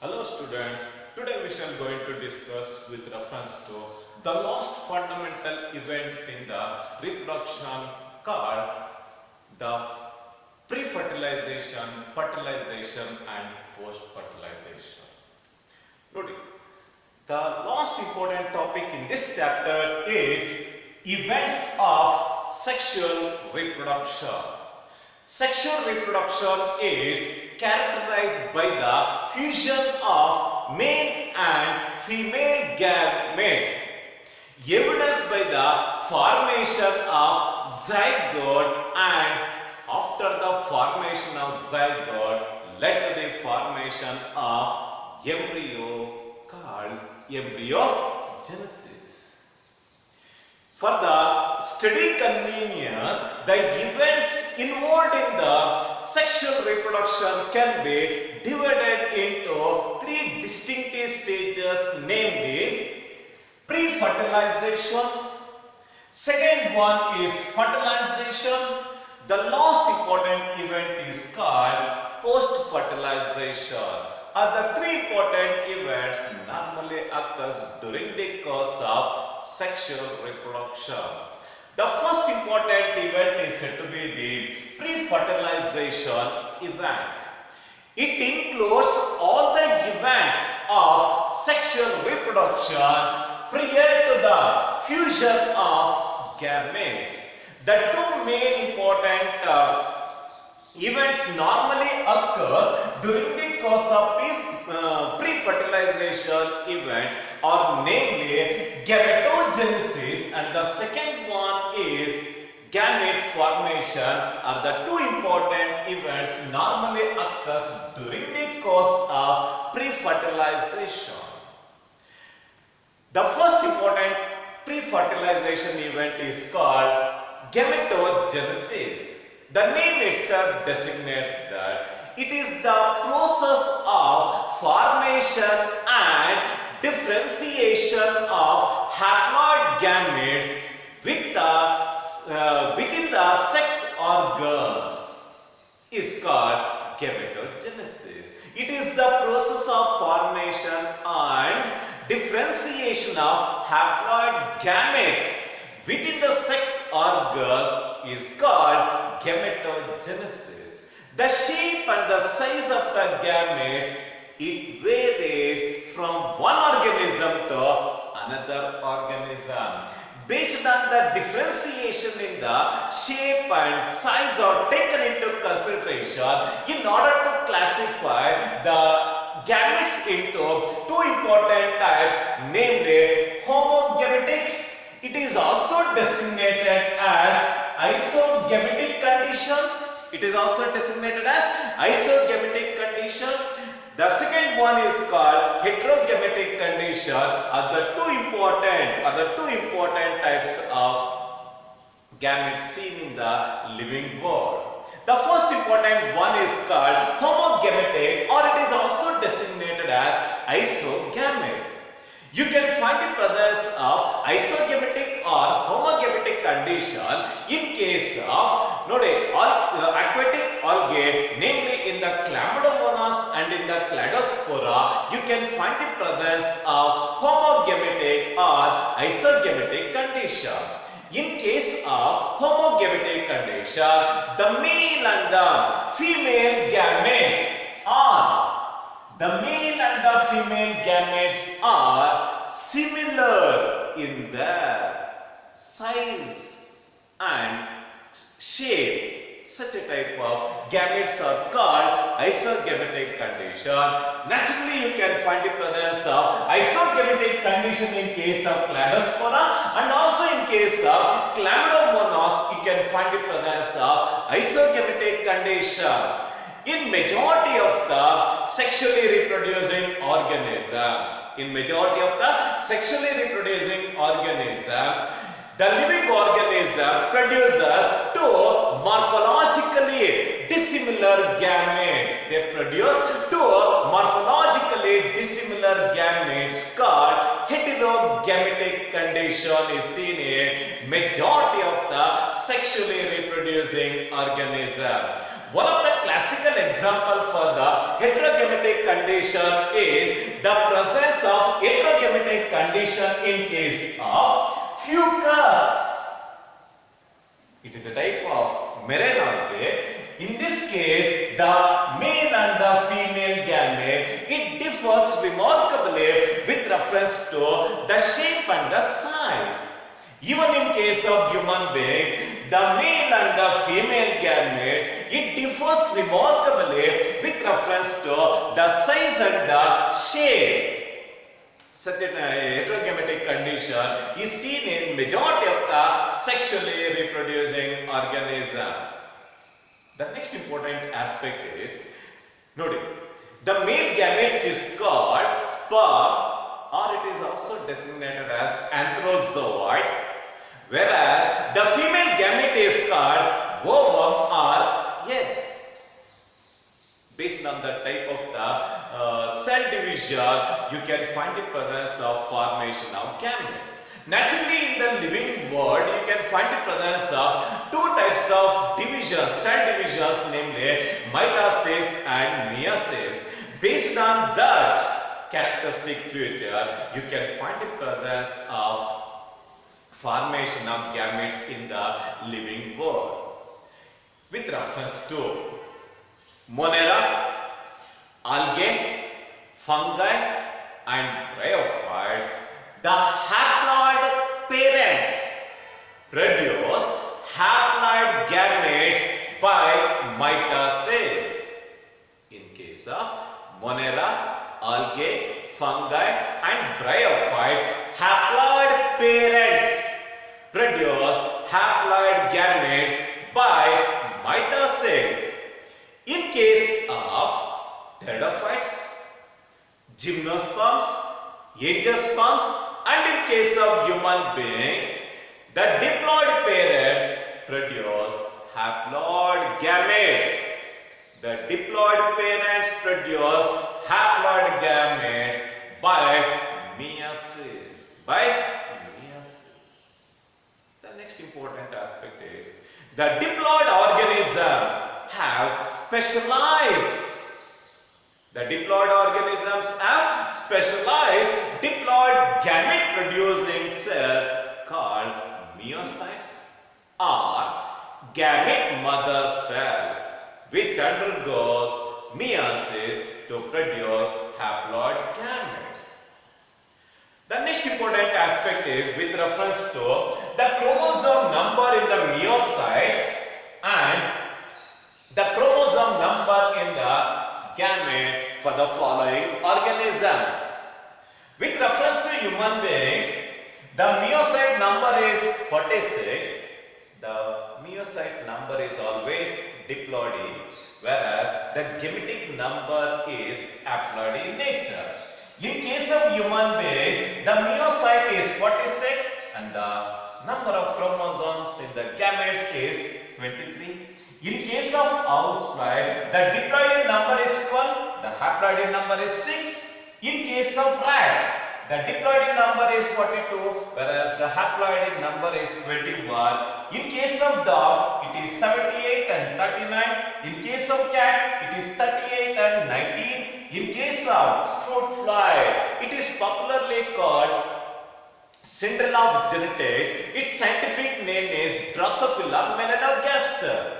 Hello students, today we shall going to discuss with reference to the last fundamental event in the reproduction called the pre-fertilization, fertilization and post-fertilization. Noti, the last important topic in this chapter is events of sexual reproduction. Sexual reproduction is characterized by the fusion of male and female gametes, evidenced by the formation of zygote, and after the formation of zygote led to the formation of embryo called embryogenesis. For the study convenience, the events involved in the sexual reproduction can be divided into three distinctive stages, namely pre-fertilization, second one is fertilization, the last important event is called post-fertilization. The three important events normally occurs during the course of sexual reproduction. The first important event is said to be the pre-fertilization event. It includes all the events of sexual reproduction prior to the fusion of gametes. The two main important events normally occurs during the course of pre-fertilization event are namely gametogenesis, and the second one is gamete formation. Are the two important events normally occurs during the course of pre-fertilization. The first important pre-fertilization event is called gametogenesis. The name itself designates that it is the process of formation and differentiation of haploid gametes within the sex organs is called gametogenesis. It is the process of formation and differentiation of haploid gametes within the sex organs is called gametogenesis. The shape and the size of the gametes, it varies from one organism to another organism. Based on the differentiation in the shape and size are taken into consideration in order to classify the gametes into two important types, namely homogametic. It is also designated as isogametic condition. It is also designated as isogametic condition. The second one is called heterogametic condition. Are the two important types of gametes seen in the living world. The first important one is called homogametic, or it is also designated as isogamete. You can find the presence of isogametic or homogametic condition in case of aquatic algae, namely in the Chlamydomonas and in the Cladospora. You can find the presence of homogametic or isogametic condition. In case of homogametic condition, the male and the female gametes are similar in their size and shape. Such a type of gametes are called isogametic condition. Naturally, you can find the presence of isogametic condition in case of Cladospora, and also in case of Chlamydomonas, you can find the presence of isogametic condition. In majority of the sexually reproducing organisms, the living organism produces two morphologically dissimilar gametes. They produce two morphologically dissimilar gametes called heterogametic condition is seen in majority of the sexually reproducing organism. One of the classical example for the heterogametic condition is the presence of heterogametic condition in case of fucus. It is a type of merenorrhea. In this case, the male and the female gamete, it differs remarkably with reference to the shape and the size. Even in case of human beings, the male and the female gametes, it differs remarkably with reference to the size and the shape. Such a heterogametic condition is seen in majority of the sexually reproducing organisms. The next important aspect is, notice, the male gametes is called sperm, or it is also designated as anthrozoid, whereas the female gamete is called ovum or egg. Based on the type of the cell division, you can find the presence of formation of gametes. Naturally, in the living world, you can find the presence of two types of divisions, cell divisions, namely mitosis and meiosis. Based on that characteristic feature, you can find the presence of formation of gametes in the living world. With reference to Monera, algae, fungi and bryophytes, the haploid parents produce haploid gametes by mitosis. In case of Monera, algae, fungi and bryophytes, haploid parents produce haploid gametes by mitosis. In case of pteridophytes, gymnosperms, angiosperms, and in case of human beings, the diploid parents produce haploid gametes. The diploid parents produce haploid gametes by meiosis. The next important aspect is the diploid organism have specialized. The diploid organisms have specialized diploid gamete producing cells called meiocytes or gamete mother cell, which undergoes meiosis to produce haploid gametes. The next important aspect is with reference to the chromosome number in the meiocytes and the chromosome number in the gamete for the following organisms. With reference to human beings, the meiocyte number is 46. The meiocyte number is always diploid, whereas the gametic number is haploid in nature. In case of human beings, the meiocyte is 46 and the number of chromosomes in the gametes is 23. In case of housefly, the diploid number is 12, the haploid number is 6. In case of rat, the diploid number is 42, whereas the haploid number is 21. In case of dog, it is 78 and 39. In case of cat, it is 38 and 19. In case of fruit fly, it is popularly called Cinderella of genetics. Its scientific name is Drosophila melanogaster.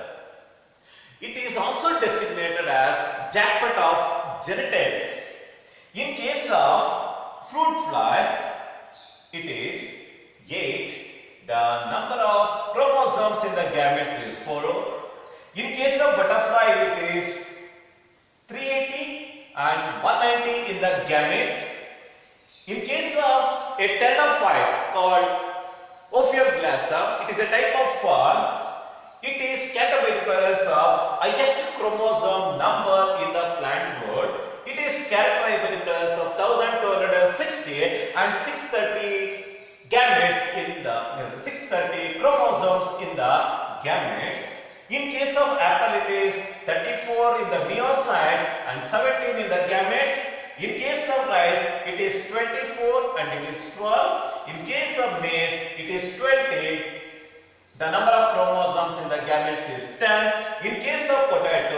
It is also designated as jackpot of genetics. In case of fruit fly, it is 8. The number of chromosomes in the gametes is 4. In case of butterfly, it is 380 and 190 in the gametes. In case of a pteridophyte called Ophioglossum, it is a type of fern. It is categorized by the presence of highest chromosome number in the plant world. It is characterized by the presence of 1260 and 630 gametes in the 630 chromosomes in the gametes. In case of apple, it is 34 in the meiocytes and 17 in the gametes. In case of rice, it is 24 and it is 12. In case of maize, it is 20. The number of chromosomes in the gametes is 10. In case of potato,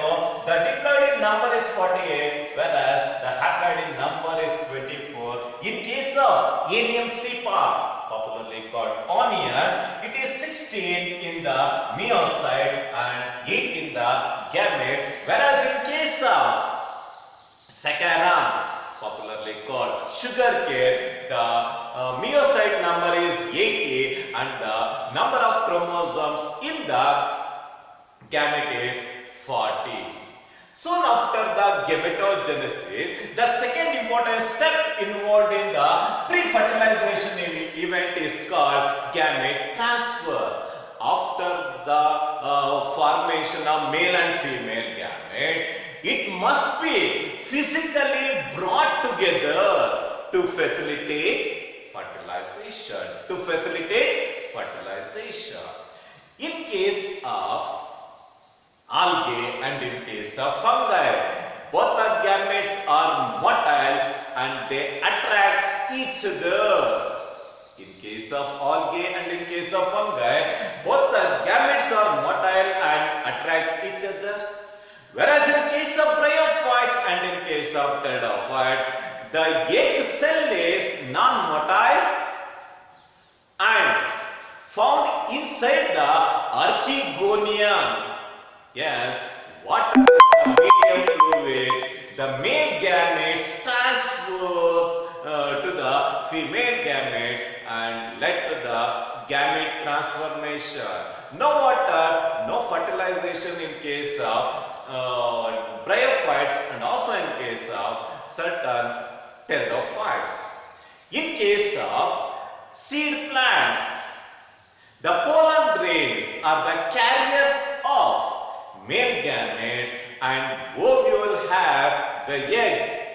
the diploid in number is 48, whereas the haploid in number is 24. In case of Arium cepa, popularly called onion, it is 16 in the meiocyte and 8 in the gametes, whereas in case of Saccharum, popularly called sugarcane, the meiocyte number is 80 and the number of chromosomes in the gamete is 40. Soon after the gametogenesis, the second important step involved in the pre-fertilization event is called gamete transfer. After the formation of male and female gametes, it must be physically brought together to facilitate fertilization. In case of algae and in case of fungi, both the gametes are motile and they attract each other. In case of algae and in case of fungi, both the gametes are motile and attract each other. Whereas in case of bryophytes and in case of pteridophytes, the egg cell is non-motile and found inside the archegonium. Yes, what is the medium through which the male gametes transfers to the female gametes and led to the gamete transformation. No water, no fertilization in case of bryophytes and also in case of certain pteridophytes. In case of seed plants, the pollen grains are the carriers of male gametes and ovule have the egg.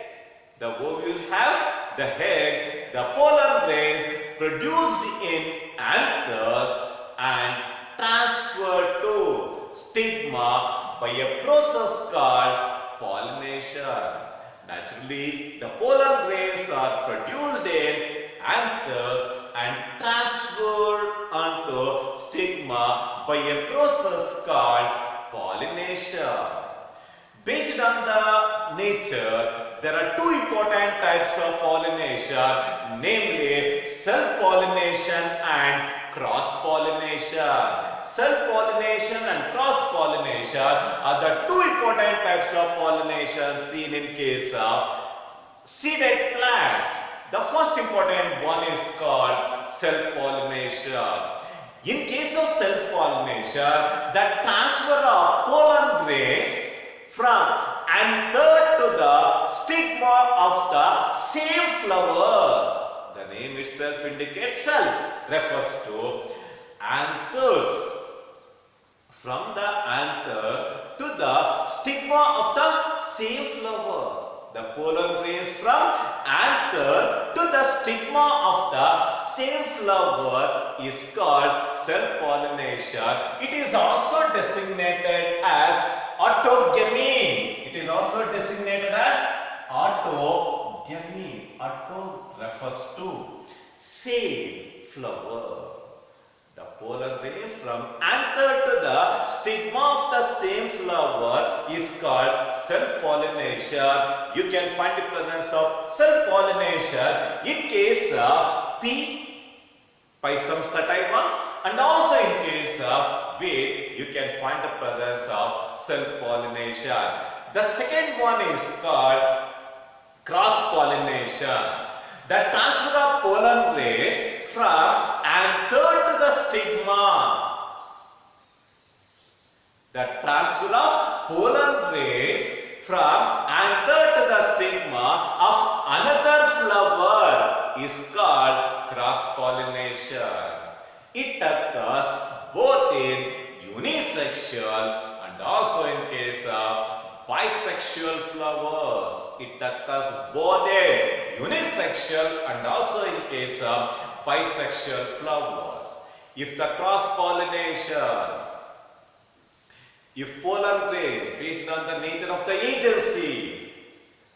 The ovule have the egg. The pollen grains produced in anthers and transferred to stigma by a process called pollination. Naturally, the pollen grains are produced in anthers and transferred onto stigma by a process called pollination. Based on the nature, there are two important types of pollination, namely self-pollination and cross-pollination. Self-pollination and cross-pollination are the two important types of pollination seen in case of seeded plants. The first important one is called self-pollination. In case of self-pollination, the transfer of pollen grains from anther to the stigma of the same flower. The name itself indicates self, refers to anthers. From the anther to the stigma of the same flower. The pollen grain from anther to the stigma of the same flower is called self-pollination. It is also designated as autogamy. Auto refers to same flower. The pollen grain from anther to the stigma of the same flower is called self-pollination. You can find the presence of self-pollination in case of pea, Pisum sativa, and also in case of wheat, you can find the presence of self-pollination. The second one is called cross-pollination. The transfer of pollen grains from anther to the stigma. The transfer of pollen grains from anther to the stigma of another flower is called cross-pollination. It occurs both in unisexual and also in case of bisexual flowers. It occurs both in unisexual and also in case of bisexual flowers. If the cross-pollination, if pollen grain based on the nature of the agency,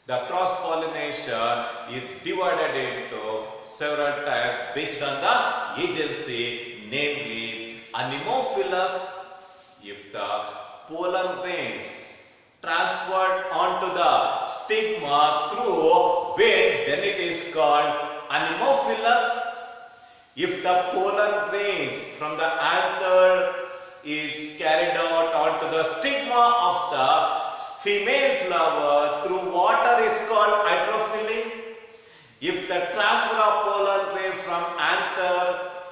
the cross-pollination is divided into several types based on the agency, namely anemophilous. If the pollen grains transfer then it is called anemophilous. If the pollen grains from the anther is carried out onto the stigma of the female flower through water is called hydrophilic. If the transfer of pollen grain from anther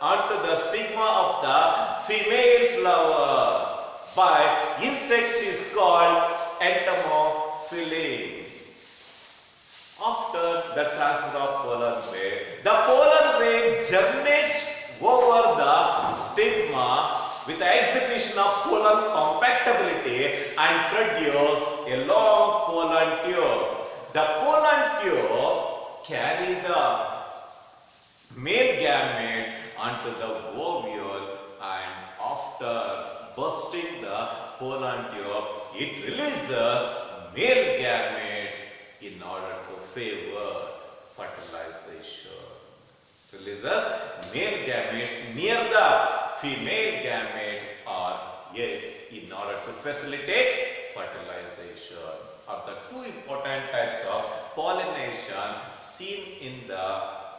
onto the stigma of the female flower by insects is called entomophily. After the transfer of pollen grain germinates over the stigma with the exhibition of pollen compactability and produce a long pollen tube. The pollen tube carry the male gametes onto the ovule, and after bursting the pollen tube, it releases male gametes in order to favor fertilization. Releases male gametes near the female gamete or egg in order to facilitate fertilization. Are the two important types of pollination seen in the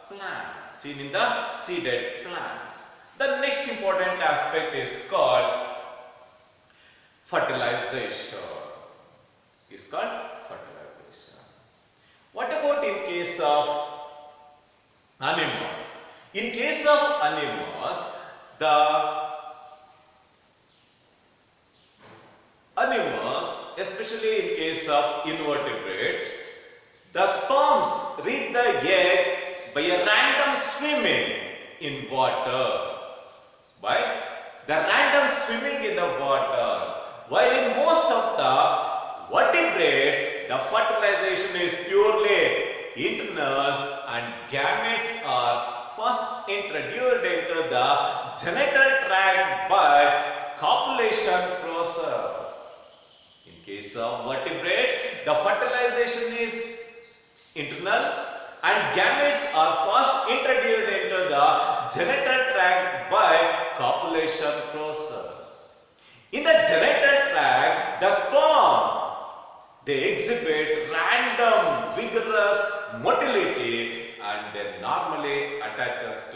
plants, seen in the seeded plants. The next important aspect is called fertilization. Is called fertilization. What about in case of anemones? In case of anemones, the animals, especially in case of invertebrates, the sperms reach the egg by a random swimming in water. By the random swimming in the water. While in most of the vertebrates, the fertilization is purely internal and gametes are first introduced into the genital tract by copulation process. In case of vertebrates, the fertilization is internal and gametes are first introduced into the genital tract by copulation process. In the genital tract, the sperm they exhibit random vigorous motility and they normally attaches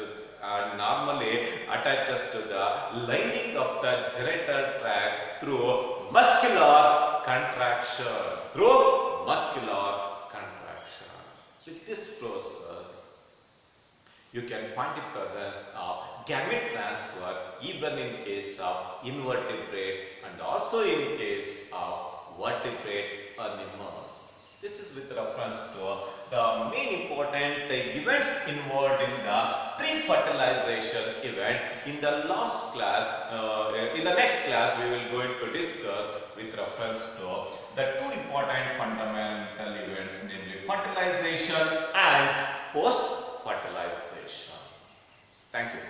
to the lining of the genital tract through muscular contraction. With this process, you can find the presence of gamete transfer even in case of invertebrates and also in case of vertebrate animals. This is with reference to the main important events involved in the pre-fertilization event. In the last class, in the next class, we will going to discuss with reference to the two important fundamental events, namely fertilization and post-fertilization. Thank you.